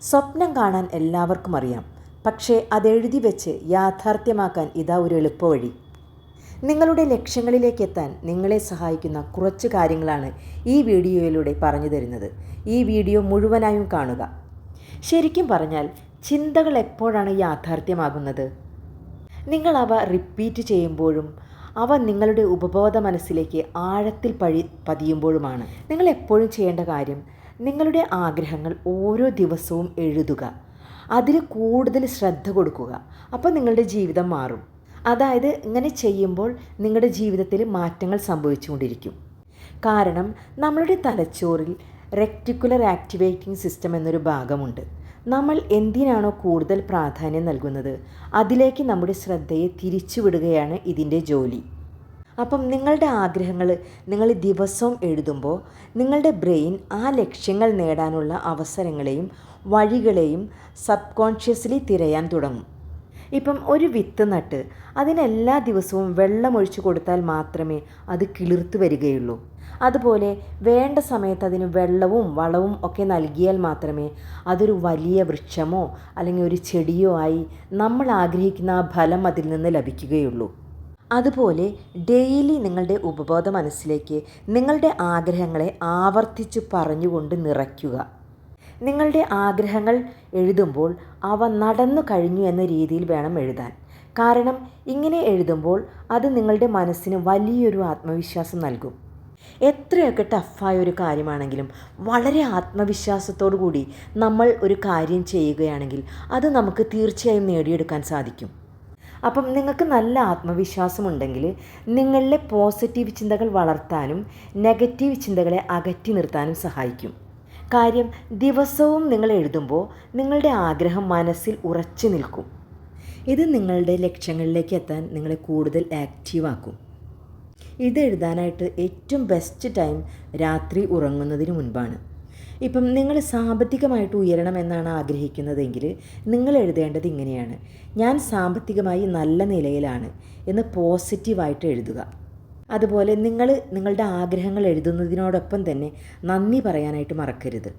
സ്വപ്നം കാണാൻ എല്ലാവർക്കും അറിയാം, പക്ഷേ അതെഴുതി വെച്ച് യാഥാർത്ഥ്യമാക്കാൻ ഇതാ ഒരു എളുപ്പവഴി. നിങ്ങളുടെ ലക്ഷ്യങ്ങളിലേക്ക് എത്താൻ നിങ്ങളെ സഹായിക്കുന്ന കുറച്ച് കാര്യങ്ങളാണ് ഈ വീഡിയോയിലൂടെ പറഞ്ഞു തരുന്നത്. ഈ വീഡിയോ മുഴുവനായും കാണുക. ശരിക്കും പറഞ്ഞാൽ ചിന്തകൾ എപ്പോഴാണ് യാഥാർത്ഥ്യമാകുന്നത്? നിങ്ങൾ അവ റിപ്പീറ്റ് ചെയ്യുമ്പോഴും അവ നിങ്ങളുടെ ഉപബോധ മനസ്സിലേക്ക് ആഴത്തിൽ പതിയുമ്പോഴുമാണ്. നിങ്ങൾ എപ്പോഴും ചെയ്യേണ്ട കാര്യം നിങ്ങളുടെ ആഗ്രഹങ്ങൾ ഓരോ ദിവസവും എഴുതുക, അതിൽ കൂടുതൽ ശ്രദ്ധ കൊടുക്കുക. അപ്പോൾ നിങ്ങളുടെ ജീവിതം മാറും. അതായത് ഇങ്ങനെ ചെയ്യുമ്പോൾ നിങ്ങളുടെ ജീവിതത്തിൽ മാറ്റങ്ങൾ സംഭവിച്ചുകൊണ്ടിരിക്കും. കാരണം നമ്മളുടെ തലച്ചോറിൽ റെക്റ്റിക്കുലർ ആക്ടിവേറ്റിംഗ് സിസ്റ്റം എന്നൊരു ഭാഗമുണ്ട്. നമ്മൾ എന്തിനാണോ കൂടുതൽ പ്രാധാന്യം നൽകുന്നത് അതിലേക്ക് നമ്മുടെ ശ്രദ്ധയെ തിരിച്ചുവിടുകയാണ് ഇതിൻ്റെ ജോലി. അപ്പം നിങ്ങളുടെ ആഗ്രഹങ്ങൾ നിങ്ങൾ ദിവസവും എഴുതുമ്പോൾ നിങ്ങളുടെ ബ്രെയിൻ ആ ലക്ഷ്യങ്ങൾ നേടാനുള്ള അവസരങ്ങളെയും വഴികളെയും സബ് കോൺഷ്യസ്ലി തിരയാൻ തുടങ്ങും. ഇപ്പം ഒരു വിത്ത് നട്ട് അതിനെല്ലാ ദിവസവും വെള്ളമൊഴിച്ചു കൊടുത്താൽ മാത്രമേ അത് കിളിർത്ത് വരികയുള്ളൂ. അതുപോലെ വേണ്ട സമയത്ത് അതിന് വെള്ളവും വളവും ഒക്കെ നൽകിയാൽ മാത്രമേ അതൊരു വലിയ വൃക്ഷമോ അല്ലെങ്കിൽ ഒരു ചെടിയോ ആയി നമ്മൾ ആഗ്രഹിക്കുന്ന ആ ഫലം അതിൽ നിന്ന് ലഭിക്കുകയുള്ളൂ. അതുപോലെ ഡെയിലി നിങ്ങളുടെ ഉപബോധ മനസ്സിലേക്ക് നിങ്ങളുടെ ആഗ്രഹങ്ങളെ ആവർത്തിച്ചു പറഞ്ഞുകൊണ്ട് നിറയ്ക്കുക. നിങ്ങളുടെ ആഗ്രഹങ്ങൾ എഴുതുമ്പോൾ അവ നടന്നു കഴിഞ്ഞു എന്ന രീതിയിൽ വേണം എഴുതാൻ. കാരണം ഇങ്ങനെ എഴുതുമ്പോൾ അത് നിങ്ങളുടെ മനസ്സിന് വലിയൊരു ആത്മവിശ്വാസം നൽകും. എത്രയൊക്കെ ടഫായ ഒരു കാര്യമാണെങ്കിലും വളരെ ആത്മവിശ്വാസത്തോടു കൂടി നമ്മൾ ഒരു കാര്യം ചെയ്യുകയാണെങ്കിൽ അത് നമുക്ക് തീർച്ചയായും നേടിയെടുക്കാൻ സാധിക്കും. അപ്പം നിങ്ങൾക്ക് നല്ല ആത്മവിശ്വാസമുണ്ടെങ്കിൽ നിങ്ങളിലെ പോസിറ്റീവ് ചിന്തകൾ വളർത്താനും നെഗറ്റീവ് ചിന്തകളെ അകറ്റി നിർത്താനും സഹായിക്കും. കാര്യം ദിവസവും നിങ്ങൾ എഴുതുമ്പോൾ നിങ്ങളുടെ ആഗ്രഹം മനസ്സിൽ ഉറച്ചു നിൽക്കും. ഇത് നിങ്ങളുടെ ലക്ഷ്യങ്ങളിലേക്ക് എത്താൻ നിങ്ങളെ കൂടുതൽ ആക്റ്റീവാക്കും. ഇത് എഴുതാനായിട്ട് ഏറ്റവും ബെസ്റ്റ് ടൈം രാത്രി ഉറങ്ങുന്നതിന് മുൻപാണ്. ഇപ്പം നിങ്ങൾ സാമ്പത്തികമായിട്ട് ഉയരണമെന്നാണ് ആഗ്രഹിക്കുന്നതെങ്കിൽ നിങ്ങൾ എഴുതേണ്ടത് ഇങ്ങനെയാണ്: ഞാൻ സാമ്പത്തികമായി നല്ല നിലയിലാണ് എന്ന് പോസിറ്റീവായിട്ട് എഴുതുക. അതുപോലെ നിങ്ങളുടെ ആഗ്രഹങ്ങൾ എഴുതുന്നതിനോടൊപ്പം തന്നെ നന്ദി പറയാനായിട്ട് മറക്കരുത്.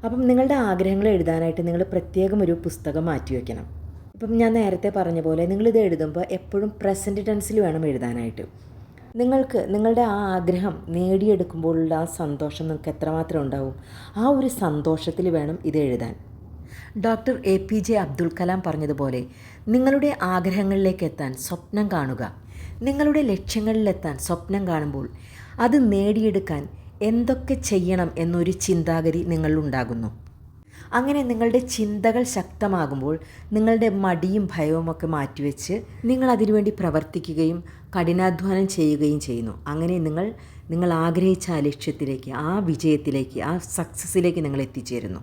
അപ്പം നിങ്ങളുടെ ആഗ്രഹങ്ങൾ എഴുതാനായിട്ട് നിങ്ങൾ പ്രത്യേകം ഒരു പുസ്തകം മാറ്റിവെക്കണം. ഇപ്പം ഞാൻ നേരത്തെ പറഞ്ഞ പോലെ നിങ്ങളിത് എഴുതുമ്പോൾ എപ്പോഴും പ്രസൻറ്റ് ടെൻസിൽ വേണം എഴുതാനായിട്ട്. നിങ്ങൾക്ക് നിങ്ങളുടെ ആ ആഗ്രഹം നേടിയെടുക്കുമ്പോഴുള്ള ആ സന്തോഷം നിങ്ങൾക്ക് എത്രമാത്രം ഉണ്ടാവും, ആ ഒരു സന്തോഷത്തിൽ വേണം ഇത് എഴുതാൻ. ഡോക്ടർ APJ അബ്ദുൽ കലാം പറഞ്ഞതുപോലെ നിങ്ങളുടെ ആഗ്രഹങ്ങളിലേക്ക് എത്താൻ സ്വപ്നം കാണുക. നിങ്ങളുടെ ലക്ഷ്യങ്ങളിലെത്താൻ സ്വപ്നം കാണുമ്പോൾ അത് നേടിയെടുക്കാൻ എന്തൊക്കെ ചെയ്യണം എന്നൊരു ചിന്താഗതി നിങ്ങളിലുണ്ടാകുന്നു. അങ്ങനെ നിങ്ങളുടെ ചിന്തകൾ ശക്തമാകുമ്പോൾ നിങ്ങളുടെ മടിയും ഭയവുമൊക്കെ മാറ്റിവെച്ച് നിങ്ങൾ അതിനുവേണ്ടി പ്രവർത്തിക്കുകയും കഠിനാധ്വാനം ചെയ്യുകയും ചെയ്യുന്നു. അങ്ങനെ നിങ്ങൾ ആഗ്രഹിച്ച ആ ലക്ഷ്യത്തിലേക്ക്, ആ വിജയത്തിലേക്ക്, ആ സക്സസ്സിലേക്ക് നിങ്ങൾ എത്തിച്ചേരുന്നു.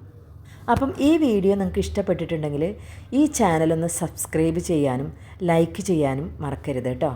അപ്പം ഈ വീഡിയോ നിങ്ങൾക്ക് ഇഷ്ടപ്പെട്ടിട്ടുണ്ടെങ്കിൽ ഈ ചാനലൊന്ന് സബ്സ്ക്രൈബ് ചെയ്യാനും ലൈക്ക് ചെയ്യാനും മറക്കരുത് കേട്ടോ.